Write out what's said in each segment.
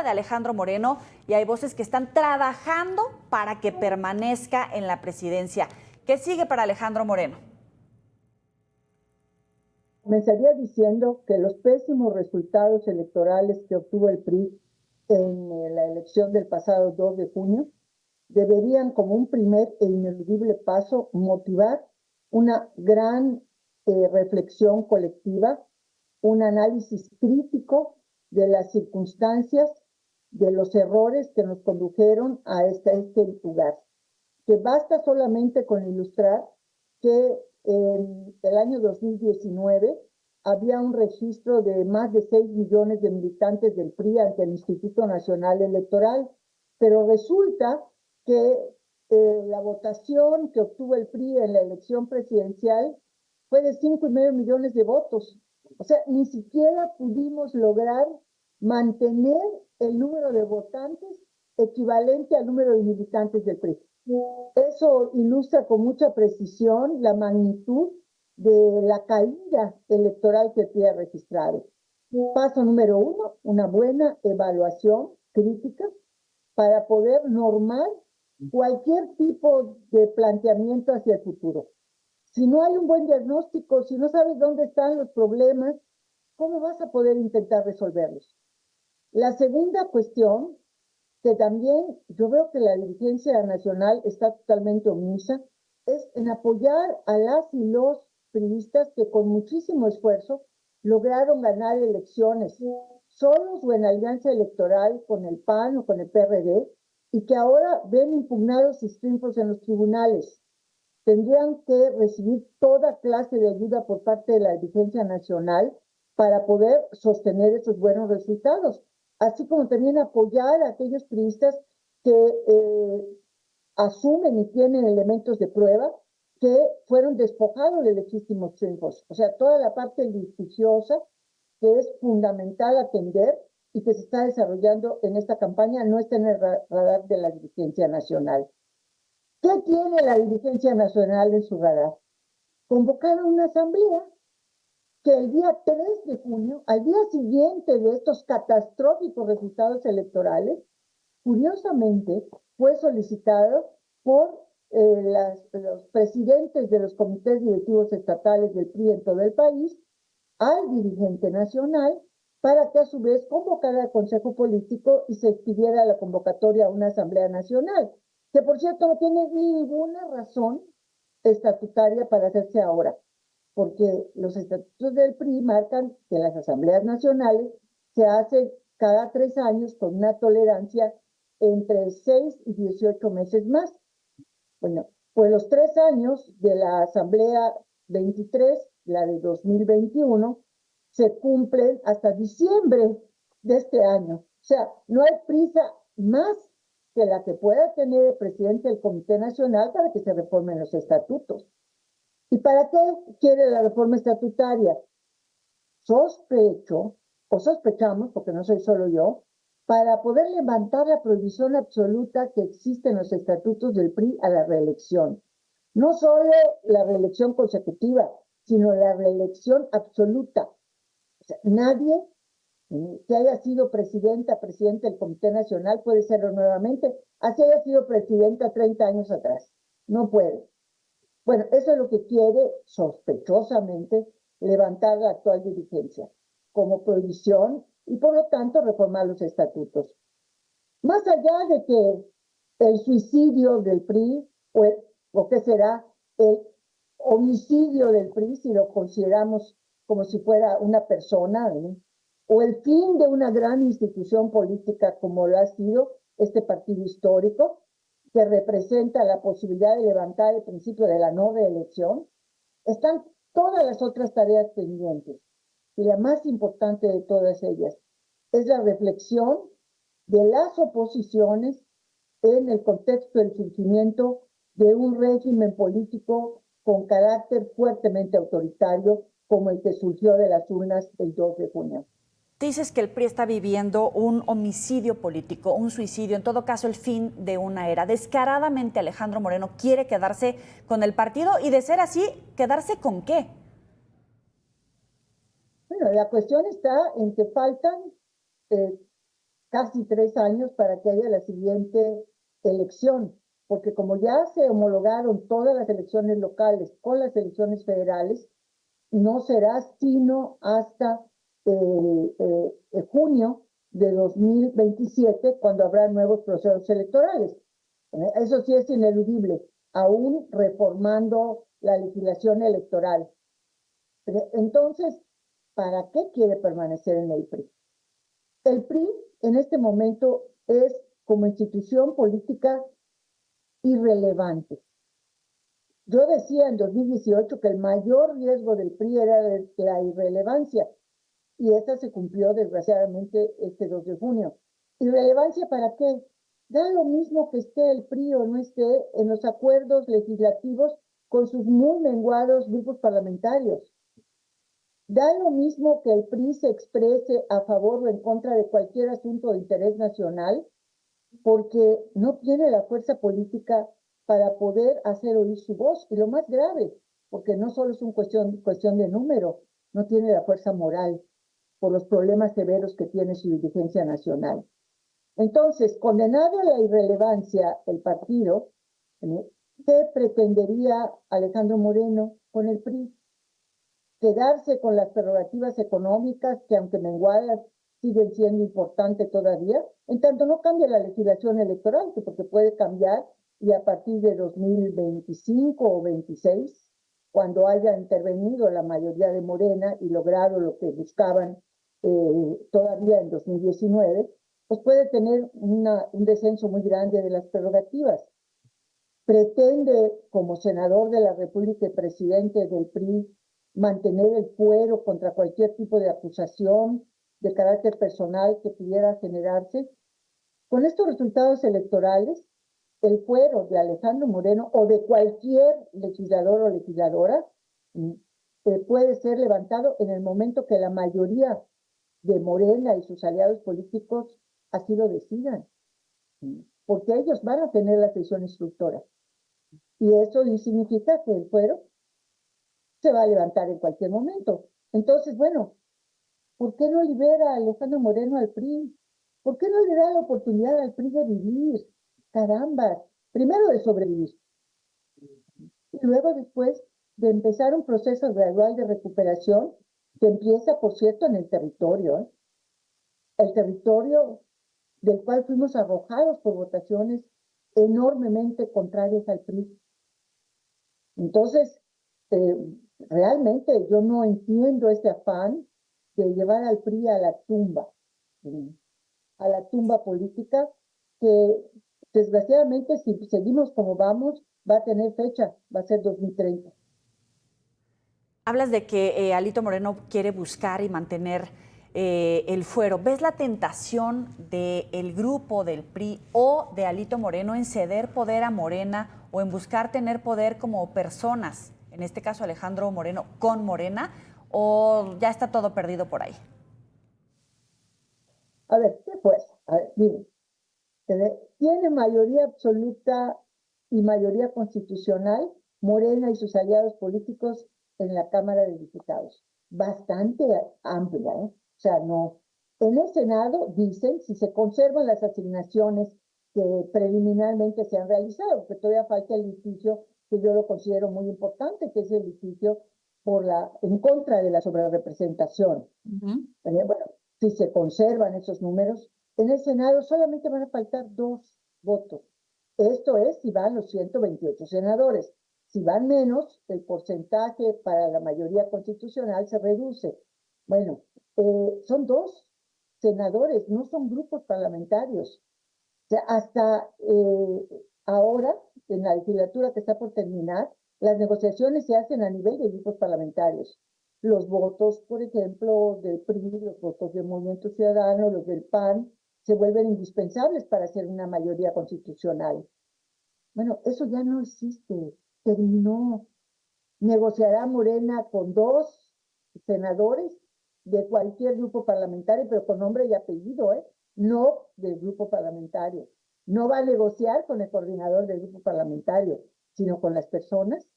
de Alejandro Moreno y hay voces que están trabajando para que permanezca en la presidencia. ¿Qué sigue para Alejandro Moreno? Comenzaría diciendo que los pésimos resultados electorales que obtuvo el PRI en la elección del pasado 2 de junio deberían, como un primer e ineludible paso, motivar una gran reflexión colectiva, un análisis crítico de las circunstancias, de los errores que nos condujeron a este lugar. Que basta solamente con ilustrar que en el año 2019 había un registro de más de 6 millones de militantes del PRI ante el Instituto Nacional Electoral, pero resulta que la votación que obtuvo el PRI en la elección presidencial fue de 5,5 millones de votos. O sea, ni siquiera pudimos lograr mantener el número de votantes equivalente al número de militantes del PRI. Eso ilustra con mucha precisión la magnitud de la caída electoral que el PRI ha registrado. Paso número 1, una buena evaluación crítica para poder normar cualquier tipo de planteamiento hacia el futuro. Si no hay un buen diagnóstico, si no sabes dónde están los problemas, ¿cómo vas a poder intentar resolverlos? La segunda cuestión, que también yo veo que la dirigencia nacional está totalmente omisa, es en apoyar a las y los priistas que con muchísimo esfuerzo lograron ganar elecciones, solos o en alianza electoral con el PAN o con el PRD, y que ahora ven impugnados sus triunfos en los tribunales. Tendrían que recibir toda clase de ayuda por parte de la dirigencia nacional para poder sostener esos buenos resultados, así como también apoyar a aquellos priistas que asumen y tienen elementos de prueba que fueron despojados de legítimos triunfos. O sea, toda la parte litigiosa que es fundamental atender y que se está desarrollando en esta campaña no está en el radar de la dirigencia nacional. ¿Qué tiene la dirigencia nacional en su radar? Convocar a una asamblea que el día 3 de junio, al día siguiente de estos catastróficos resultados electorales, curiosamente fue solicitado por los presidentes de los comités directivos estatales del PRI en todo el país al dirigente nacional para que a su vez convocara al Consejo Político y se expidiera la convocatoria a una Asamblea Nacional, que por cierto no tiene ninguna razón estatutaria para hacerse ahora, porque los estatutos del PRI marcan que las asambleas nacionales se hacen cada 3 años con una tolerancia entre 6 y 18 meses más. Bueno, pues los 3 años de la asamblea 23, la de 2021, se cumplen hasta diciembre de este año. O sea, no hay prisa más que la que pueda tener el presidente del Comité Nacional para que se reformen los estatutos. ¿Y para qué quiere la reforma estatutaria? Sospecho, o sospechamos, porque no soy solo yo, para poder levantar la prohibición absoluta que existe en los estatutos del PRI a la reelección. No solo la reelección consecutiva, sino la reelección absoluta. O sea, nadie que haya sido presidente del Comité Nacional puede serlo nuevamente, así haya sido presidenta 30 años atrás. No puede. Bueno, eso es lo que quiere sospechosamente levantar la actual dirigencia como prohibición y por lo tanto reformar los estatutos. Más allá de que el suicidio del PRI o qué será el homicidio del PRI, si lo consideramos como si fuera una persona, o el fin de una gran institución política como lo ha sido este partido histórico, que representa la posibilidad de levantar el principio de la no reelección, están todas las otras tareas pendientes. Y la más importante de todas ellas es la reflexión de las oposiciones en el contexto del surgimiento de un régimen político con carácter fuertemente autoritario como el que surgió de las urnas el 2 de junio. Dices que el PRI está viviendo un homicidio político, un suicidio, en todo caso el fin de una era. Descaradamente Alejandro Moreno quiere quedarse con el partido y de ser así, ¿quedarse con qué? Bueno, la cuestión está en que faltan casi 3 años para que haya la siguiente elección, porque como ya se homologaron todas las elecciones locales con las elecciones federales, no será sino hasta junio de 2027 cuando habrá nuevos procesos electorales. Eso sí es ineludible, aún reformando la legislación electoral. Entonces, ¿para qué quiere permanecer en el PRI? El PRI en este momento es como institución política irrelevante. Yo decía en 2018 que el mayor riesgo del PRI era la irrelevancia, y esta se cumplió desgraciadamente este 2 de junio. ¿Irrelevancia para qué? Da lo mismo que esté el PRI o no esté en los acuerdos legislativos con sus muy menguados grupos parlamentarios. Da lo mismo que el PRI se exprese a favor o en contra de cualquier asunto de interés nacional, porque no tiene la fuerza política para poder hacer oír su voz. Y lo más grave, porque no solo es una cuestión de número, no tiene la fuerza moral por los problemas severos que tiene su dirigencia nacional. Entonces, condenado a la irrelevancia el partido, ¿qué pretendería Alejandro Moreno con el PRI? Quedarse con las prerrogativas económicas que, aunque menguadas, siguen siendo importantes todavía, en tanto no cambia la legislación electoral, porque puede cambiar y a partir de 2025 o 26, cuando haya intervenido la mayoría de Morena y logrado lo que buscaban todavía en 2019, pues puede tener un descenso muy grande de las prerrogativas. Pretende, como senador de la República y presidente del PRI, mantener el fuero contra cualquier tipo de acusación de carácter personal que pudiera generarse. Con estos resultados electorales, el fuero de Alejandro Moreno o de cualquier legislador o legisladora puede ser levantado en el momento que la mayoría de Morena y sus aliados políticos así lo decidan, porque ellos van a tener la decisión instructora. Y eso significa que el fuero se va a levantar en cualquier momento. Entonces, bueno, ¿por qué no libera a Alejandro Moreno al PRI? ¿Por qué no le da la oportunidad al PRI de vivir? Caramba, primero de sobrevivir y luego después de empezar un proceso gradual de recuperación que empieza, por cierto, en el territorio, el territorio del cual fuimos arrojados por votaciones enormemente contrarias al PRI. Entonces, realmente yo no entiendo este afán de llevar al PRI a la tumba política, que desgraciadamente si seguimos como vamos, va a tener fecha, va a ser 2030. Hablas de que Alito Moreno quiere buscar y mantener el fuero. ¿Ves la tentación del grupo del PRI o de Alito Moreno en ceder poder a Morena o en buscar tener poder como personas, en este caso Alejandro Moreno, con Morena, o ya está todo perdido por ahí? A ver, ¿qué fuerza? A ver, miren, tiene mayoría absoluta y mayoría constitucional Morena y sus aliados políticos en la Cámara de Diputados. Bastante amplia, ¿eh? O sea, no. En el Senado dicen si se conservan las asignaciones que preliminarmente se han realizado, que todavía falta el litigio que yo lo considero muy importante, que es el litigio en contra de la sobrerepresentación. Bueno, si se conservan esos números, en el Senado solamente van a faltar 2 votos. Esto es si van los 128 senadores. Si van menos, el porcentaje para la mayoría constitucional se reduce. Bueno, son 2 senadores, no son grupos parlamentarios. O sea, hasta ahora, en la legislatura que está por terminar, las negociaciones se hacen a nivel de grupos parlamentarios. Los votos, por ejemplo, del PRI, los votos del Movimiento Ciudadano, los del PAN, se vuelven indispensables para hacer una mayoría constitucional. Bueno, eso ya no existe, terminó. Negociará Morena con 2 senadores de cualquier grupo parlamentario, pero con nombre y apellido, no del grupo parlamentario. No va a negociar con el coordinador del grupo parlamentario, sino con las personas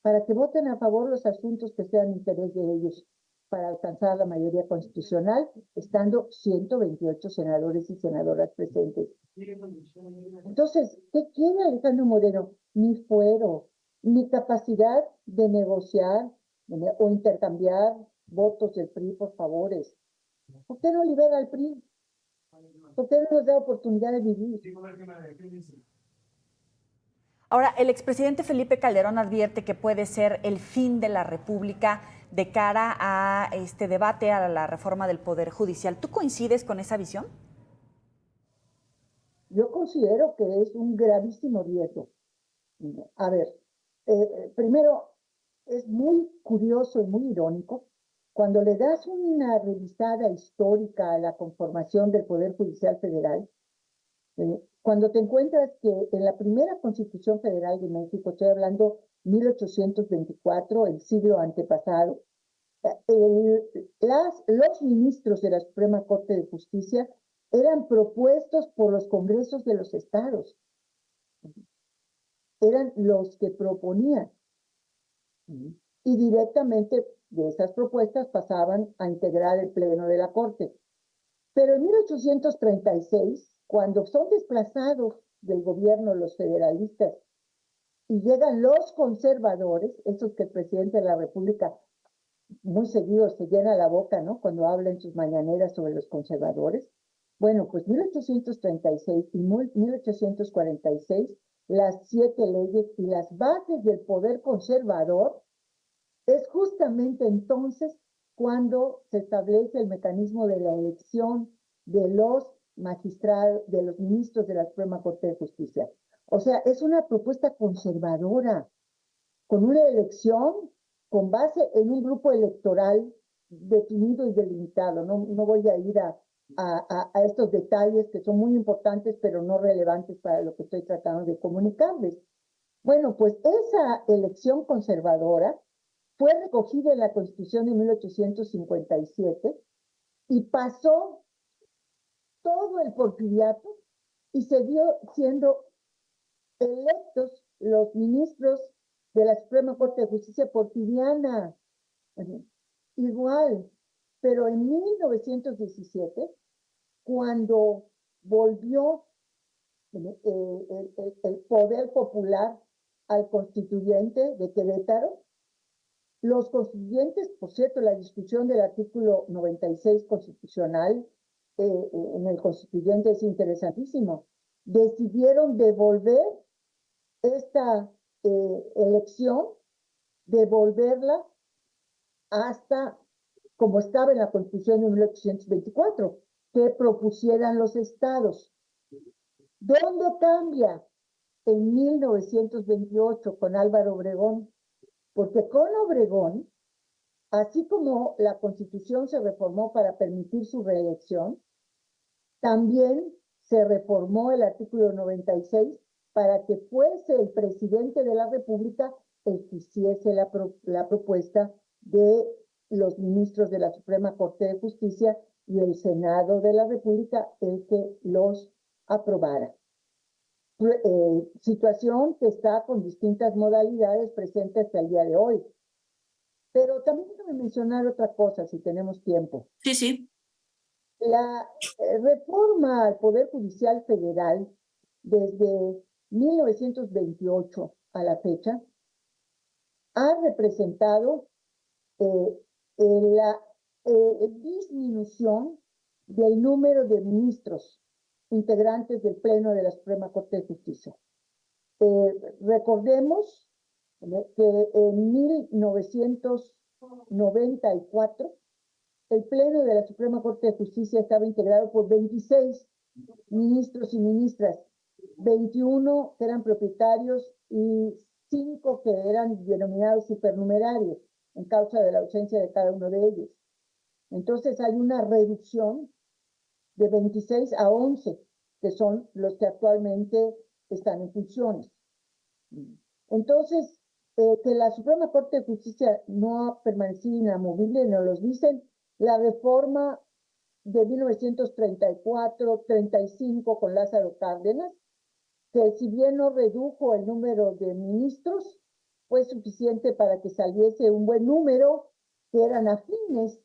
para que voten a favor los asuntos que sean de interés de ellos, para alcanzar la mayoría constitucional, estando 128 senadores y senadoras presentes. Entonces, ¿qué quiere Alejandro Moreno? Ni fuero, ni capacidad de negociar o intercambiar votos del PRI por favores. ¿Por qué no libera al PRI? ¿Por qué no nos da oportunidad de vivir? Ahora, el expresidente Felipe Calderón advierte que puede ser el fin de la República de cara a este debate, a la reforma del Poder Judicial. ¿Tú coincides con esa visión? Yo considero que es un gravísimo riesgo. A ver, primero, es muy curioso y muy irónico cuando le das una revisada histórica a la conformación del Poder Judicial Federal, cuando te encuentras que en la primera Constitución Federal de México, estoy hablando 1824, el siglo antepasado, los ministros de la Suprema Corte de Justicia eran propuestos por los congresos de los estados. Eran los que proponían. Y directamente de esas propuestas pasaban a integrar el Pleno de la Corte. Pero en 1836, cuando son desplazados del gobierno los federalistas y llegan los conservadores, esos que el presidente de la República muy seguido se llena la boca, ¿no? Cuando habla en sus mañaneras sobre los conservadores. Bueno, pues 1836 y 1846, las 7 leyes y las bases del poder conservador, es justamente entonces cuando se establece el mecanismo de la elección de los magistrados, de los ministros de la Suprema Corte de Justicia. O sea, es una propuesta conservadora, con una elección con base en un grupo electoral definido y delimitado. No voy a ir a estos detalles que son muy importantes, pero no relevantes para lo que estoy tratando de comunicarles. Bueno, pues esa elección conservadora fue recogida en la Constitución de 1857 y pasó todo el porfiriato y siguió siendo electos los ministros de la Suprema Corte de Justicia porfiriana. Igual, pero en 1917, cuando volvió el poder popular al constituyente de Querétaro, los constituyentes, por cierto, la discusión del artículo 96 constitucional en el constituyente es interesantísimo, decidieron devolver esta elección, devolverla hasta como estaba en la Constitución de 1824, que propusieran los estados. ¿Dónde cambia? En 1928 con Álvaro Obregón, porque con Obregón, así como la Constitución se reformó para permitir su reelección, también se reformó el artículo 96 para que fuese el presidente de la República el que hiciese la propuesta de los ministros de la Suprema Corte de Justicia y el Senado de la República el que los aprobara. Situación que está con distintas modalidades presentes hasta el día de hoy. Pero también déjame mencionar otra cosa, si tenemos tiempo. Sí, sí. La reforma al Poder Judicial Federal desde 1928 a la fecha ha representado la disminución del número de ministros integrantes del Pleno de la Suprema Corte de Justicia. Recordemos que en 1994 el Pleno de la Suprema Corte de Justicia estaba integrado por 26 ministros y ministras, 21 que eran propietarios y 5 que eran denominados supernumerarios en causa de la ausencia de cada uno de ellos. Entonces hay una reducción de 26 a 11, que son los que actualmente están en funciones. Entonces, que la Suprema Corte de Justicia no ha permanecido inamovible, nos lo dicen la reforma de 1934-35 con Lázaro Cárdenas, que si bien no redujo el número de ministros, fue suficiente para que saliese un buen número que eran afines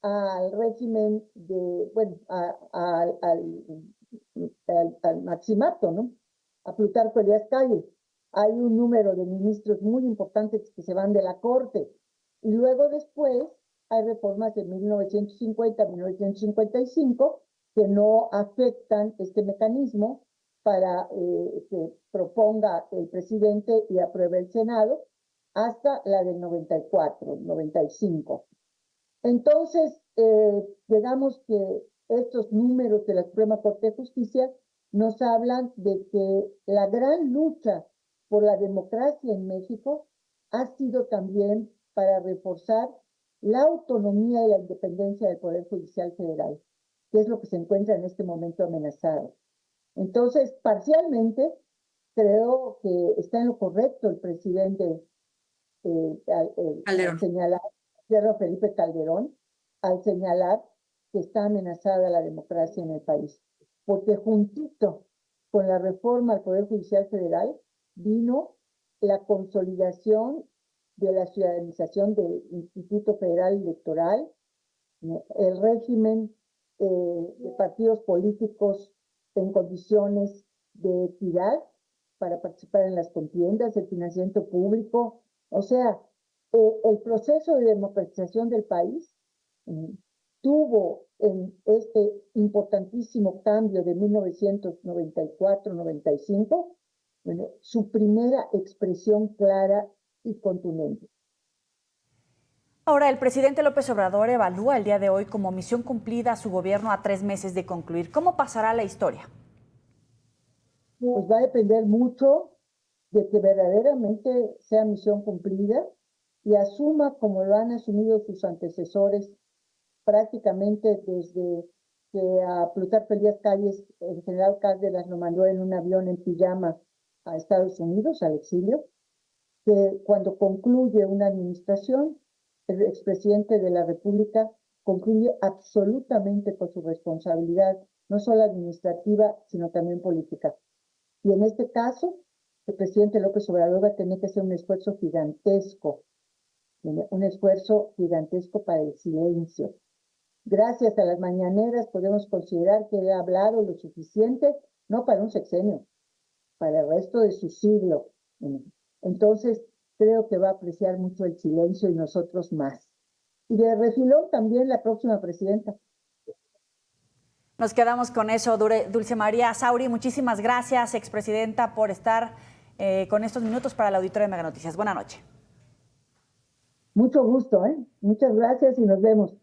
al régimen de, bueno, al maximato, ¿no? A Plutarco Elías Calles. Hay un número de ministros muy importantes que se van de la corte. Y luego después hay reformas de 1950 a 1955 que no afectan este mecanismo para que proponga el presidente y apruebe el Senado hasta la del 94, 95. Entonces, digamos que estos números de la Suprema Corte de Justicia nos hablan de que la gran lucha por la democracia en México ha sido también para reforzar la autonomía y la independencia del Poder Judicial Federal, que es lo que se encuentra en este momento amenazado. Entonces, parcialmente, creo que está en lo correcto el presidente al señalar, Felipe Calderón, al señalar que está amenazada la democracia en el país, porque juntito con la reforma al Poder Judicial Federal vino la consolidación de la ciudadanización del Instituto Federal Electoral, el régimen de partidos políticos en condiciones de equidad para participar en las contiendas, el financiamiento público, o sea, el proceso de democratización del país tuvo en este importantísimo cambio de 1994-95, bueno, su primera expresión clara y contundente. Ahora, el presidente López Obrador evalúa el día de hoy como misión cumplida a su gobierno a 3 meses de concluir. ¿Cómo pasará la historia? Pues va a depender mucho de que verdaderamente sea misión cumplida y asuma, como lo han asumido sus antecesores, prácticamente desde que a Plutarco Elías Calles, el general Cárdenas lo mandó en un avión en pijama a Estados Unidos, al exilio, que cuando concluye una administración, el expresidente de la República concluye absolutamente con su responsabilidad, no solo administrativa, sino también política. Y en este caso, el presidente López Obrador va a tener que hacer un esfuerzo gigantesco para el silencio. Gracias a las mañaneras podemos considerar que ha hablado lo suficiente, no para un sexenio, para el resto de su siglo. Entonces, creo que va a apreciar mucho el silencio y nosotros más. Y de refilón también la próxima presidenta. Nos quedamos con eso, Dulce María Sauri. Muchísimas gracias, expresidenta, por estar con estos minutos para el auditorio de Mega Noticias. Buenas noches. Mucho gusto, ¿eh? Muchas gracias y nos vemos.